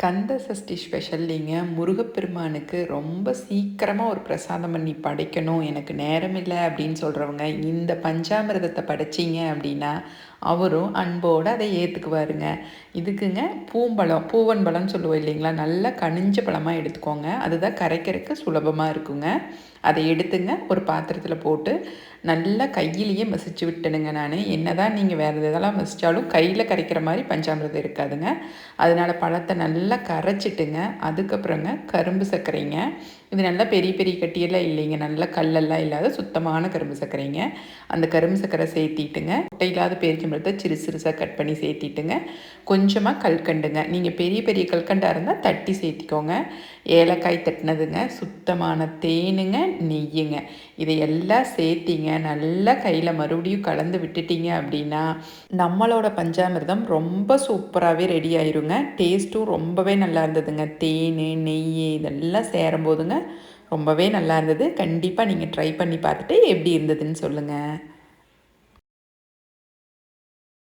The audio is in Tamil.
கந்த சஷ்டி ஸ்பெஷல்லிங்க முருகப்பெருமானுக்கு ரொம்ப சீக்கிரமாக ஒரு பிரசாதம் பண்ணி படைக்கணும், எனக்கு நேரம் இல்லை அப்படின்னு சொல்கிறவங்க இந்த பஞ்சாமிர்தத்தை படைச்சிங்க அப்படின்னா அவரும் அன்போடு அதை ஏற்றுக்குவாருங்க. இதுக்குங்க பூவன் பழம்னு சொல்லுவோம் இல்லைங்களா, நல்லா கனிஞ்ச பழமாக எடுத்துக்கோங்க. அதுதான் கரைக்கிறதுக்கு சுலபமாக இருக்குங்க. அதை எடுத்துங்க ஒரு பாத்திரத்தில் போட்டு நல்லா கையிலேயே மசிச்சு விட்டனுங்க. என்ன தான் நீங்கள் வேறு இதெல்லாம் மசித்தாலும் கையில் கரைக்கிற மாதிரி பஞ்சாமிர்தம் இருக்காதுங்க. அதனால் பழத்தை நல்லா கரைச்சிட்டுங்க. அதுக்கப்புறங்க கரும்பு சர்க்கரைங்க, இது நல்லா பெரிய பெரிய கட்டியெல்லாம் இல்லைங்க, நல்லா கல்லெல்லாம் இல்லாத சுத்தமான கரும்பு சர்க்கரைங்க. அந்த கரும்பு சர்க்கரை சேர்த்திட்டுங்க, முட்டை இல்லாத பேரிச்சம்பழத்தை சிறுசாக கட் பண்ணி சேர்த்திட்டுங்க, கொஞ்சமாக கல்கண்டுங்க, நீங்கள் பெரிய பெரிய கல்கண்டாக இருந்தால் தட்டி சேர்த்திக்கோங்க, ஏலக்காய் தட்டினதுங்க, சுத்தமான தேனுங்க, நெய்யுங்க, இதையெல்லாம் சேர்த்திங்க நல்லா கையில் மறுபடியும் கலந்து விட்டுட்டிங்க அப்படின்னா நம்மளோட பஞ்சாமிர்தம் ரொம்ப சூப்பராகவே ரெடி ஆயிருங்க. டேஸ்ட்டும் ரொம்பவே நல்லா இருந்ததுங்க. தேன், நெய் இதெல்லாம் சேரும்போதுங்க ரொம்பவே நல்லா இருந்தது. கண்டிப்பாக நீங்கள் ட்ரை பண்ணி பார்த்துட்டு எப்படி இருந்ததுன்னு சொல்லுங்கள்.